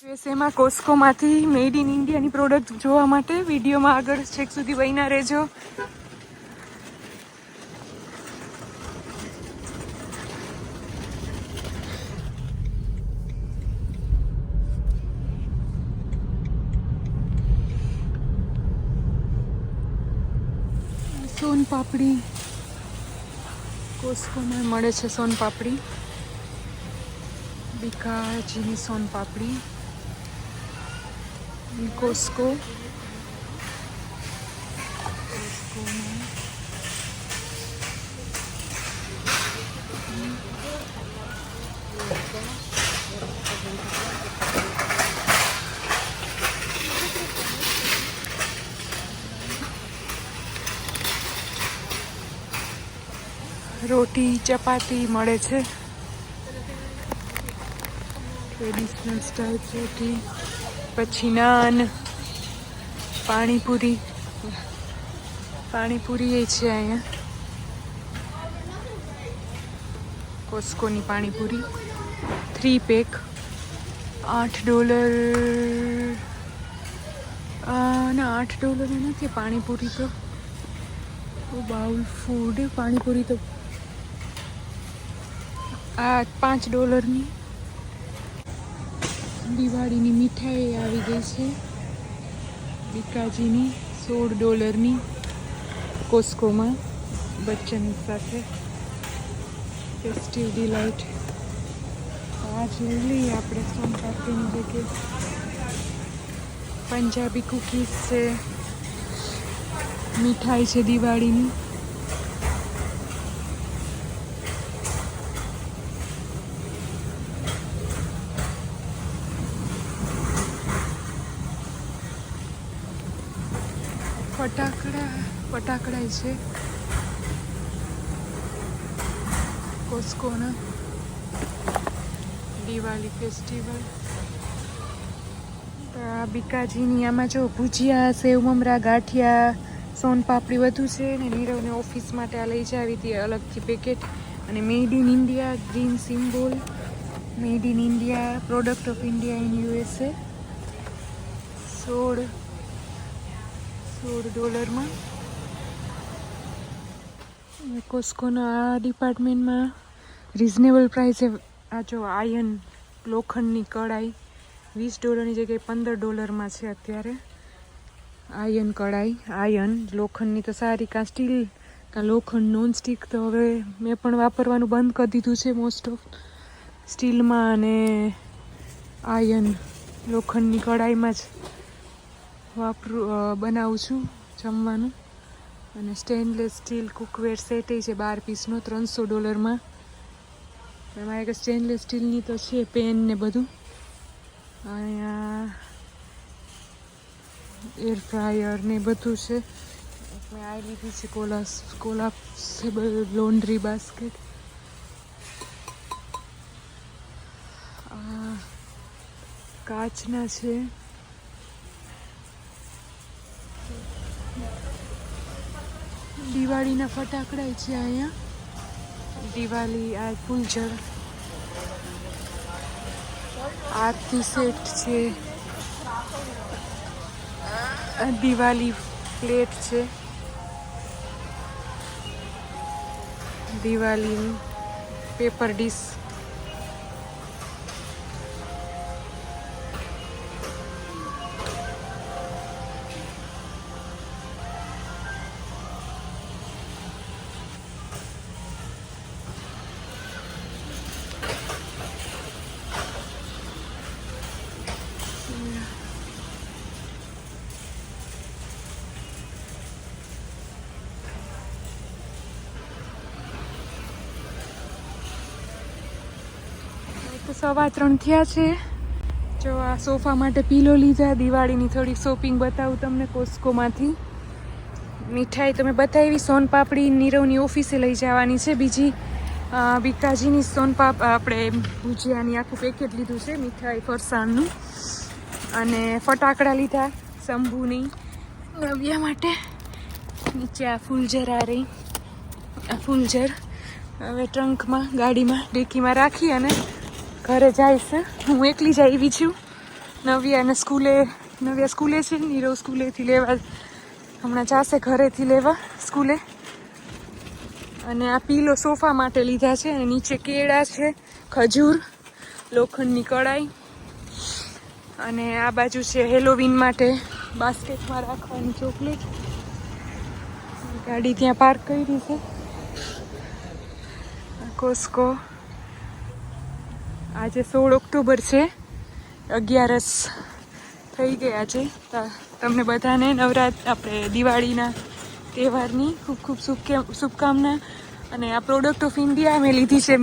યુએસએમાં કોસ્કોમાંથી made in ઇન્ડિયાની product જોવા માટે વિડીયોમાં આગળ છેક સુધી બન્યા રહેજો. સોન પાપડી કોસ્કોમાં મળે છે. સોન પાપડી બીકાજીની સોન પાપડી કોસ્કોમાં રોટી ચપાતી મળે છે. ટ્રેડિશનલ સ્ટાઇલ રોટી, પછી નાન, પાણીપુરી એ છે અહીંયા. કોસ્કોની પાણીપુરી 3 પેક $8. ના $8 નથી પાણીપુરી તો. બાઉલ ફૂડ પાણીપુરી તો આ $5ની. દિવાળીની મીઠાઈ આવી ગઈ છે બીકાજીની $16ની કોસ્કોમાં બચ્ચન સાથે. ફેસ્ટિવ ડિલાઇટ આ જ લઈ લઈએ આપણે. સોન પાપડીની જગ્યાએ પંજાબી કુકીઝ છે, મીઠાઈ છે દિવાળીની. ફટાકડા છે કોસ્કોના. દિવાળી ફેસ્ટિવલ. બીકાજીની આમાં જો ભુજિયા, સેવ મમરા, ગાંઠિયા, સોન પાપડી બધું છે ને. નીરવને ઓફિસ માટે આ લઈ જાવી હતી અલગથી પેકેટ. અને made in India green symbol. Made in India product of India in USA. $16 કોસ્કોના આ ડિપાર્ટમેન્ટમાં રિઝનેબલ પ્રાઇસે આ જો આયન લોખંડની કડાઈ $20ની જગ્યાએ $15 છે અત્યારે. આયન કડાઈ, આયન લોખંડની તો સારી. કાં સ્ટીલ કાં લોખંડ. નોન સ્ટીક તો હવે મેં પણ વાપરવાનું બંધ કરી દીધું છે મોસ્ટ ઓફ. સ્ટીલમાં અને આયન લોખંડની કડાઈમાં જ બનાવું છું જમવાનું. અને સ્ટેનલેસ સ્ટીલ કુકવેર સેટ છે 12 પીસનો $300. એમાં એક સ્ટેનલેસ સ્ટીલની તો છે પેન ને બધું. અહીંયા એર ફ્રાયર ને બધું છે. મેં આ લીધી છે કોલાપ્સેબલ લોન્ડ્રી બાસ્કેટ. કાચના છે. દિવાળીના ફટાકડા છે અહીંયા. દિવાળી આ ફૂલઝર આરતી સેટ છે. દિવાળી પ્લેટ છે. Diwali paper dish. તો 3:15 થયા છે. જો આ સોફા માટે પીલો લીધા. દિવાળીની થોડી શોપિંગ બતાવું તમને કોસ્કોમાંથી. મીઠાઈ તમે બતાવી. સોન પાપડી નીરવની ઓફિસે લઈ જવાની છે. બીજી બીકાજીની આપણે ભુજિયાની આખું પેકેટ લીધું છે મીઠાઈ ફરસાણનું. અને ફટાકડા લીધા શંભુની નવ્યા માટે. નીચે આ ફૂલઝર આ રહી. આ ફૂલઝર હવે ટ્રંકમાં ગાડીમાં ડેકીમાં રાખી અને ઘરે જઈશ. હું એકલી જ આવી છું નવ્યા સ્કૂલે છે, નીરવ સ્કૂલેથી લેવા હમણાં જાશે ઘરેથી લેવા સ્કૂલે. અને આ પીલો સોફા માટે લીધા છે. અને નીચે કેળા છે, ખજૂર, લોખંડની કડાઈ. અને આ બાજુ છે હેલોવીન માટે બાસ્કેટમાં રાખવાની ચોકલેટ. ગાડી ત્યાં પાર્ક કરી છે. કોસ્કો. આજે 16 ઓક્ટોબર છે, 11 થઈ ગયા છે. તમને બધાને આપણે દિવાળીના તહેવારની ખૂબ ખૂબ શુભકામના. અને આ પ્રોડક્ટ ઓફ ઇન્ડિયા મેં લીધી છે.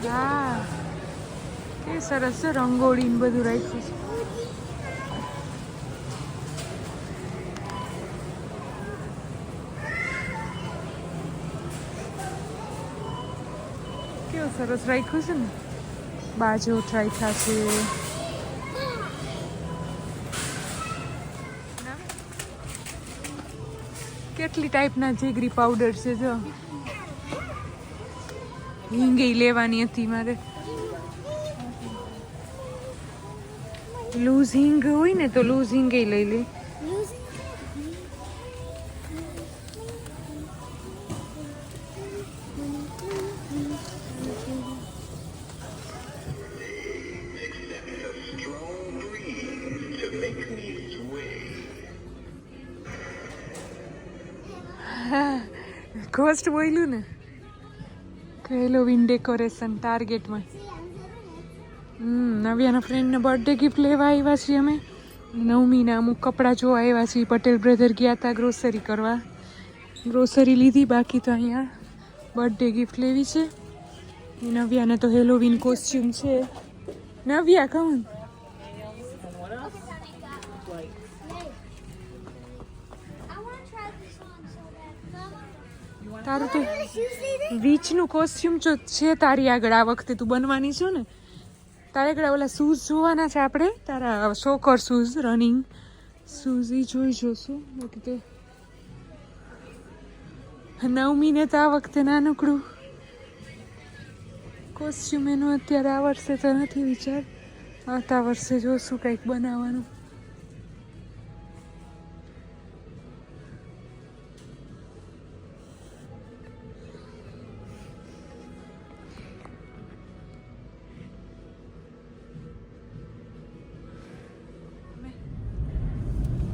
હા, કે સરસ છે. રંગોળી ને બધું રાખ્યું છે. કેવું સરસ રાખ્યું છે ને. બાજુ રાખ્યા છે. કેટલી ટાઈપના જીગરી પાવડર છે. જો હિંગે લેવાની હતી મારે. લૂઝ હિંગ હોય ને તો લૂઝ હિંગે લઈ લે. કોસ્ટ બોલ્યું ને. Halloween decoration ટાર્ગેટમાં. નવ્યાના ફ્રેન્ડને બર્થડે ગિફ્ટ લેવા આવ્યા છીએ અમે. નવમીના અમુક કપડાં જોવા આવ્યા છીએ. પટેલ બ્રધર ગયા હતા ગ્રોસરી કરવા. ગ્રોસરી લીધી, બાકી તો અહીંયા બર્થડે ગિફ્ટ લેવી છે. નવ્યાને તો હેલોવીન કોસ્ચ્યુમ છે. નવ્યા કહું તારું તો વીચનું કોસ્ચ્યુમ છે તારી આગળ. આ વખતે તું બનવાની છો ને, તારે આગળ ઓલા શૂઝ જોવાના છે આપણે. તારા સોકર શૂઝ, રનિંગ શૂઝ એ જોઈ જોશું. બાકી તો નવમીને તો આ વખતે નાનકડું કોસ્ચ્યુમ એનું અત્યારે આ વર્ષે તો નથી વિચાર. આવતા વર્ષે જોશું કંઈક બનાવવાનું.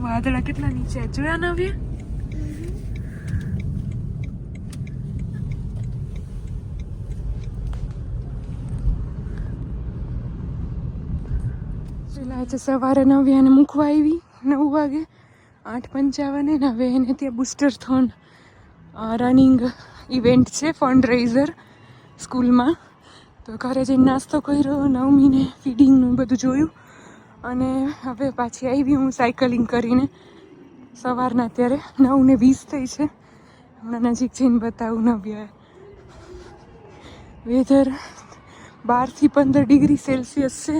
વાદળા કેટલા નીચે જોયા નવ્યા. આજે સવારે નવ્યાને મૂકવા આવી 9 વાગે, 8:55. ને હવે એને ત્યાં બુસ્ટરથોન રનિંગ ઇવેન્ટ છે, ફંડ રેઝર સ્કૂલમાં. તો ઘરે જઈને નાસ્તો કર્યો, નવમીને ફીડિંગનું બધું જોયું. અને હવે પાછી આવી હું સાયકલિંગ કરીને સવારના. અત્યારે 9:20 થઈ છે. હમણાં નજીક જઈને બતાવું. નવ્યા વેધર 12 થી 15 ડિગ્રી સેલ્સિયસ છે.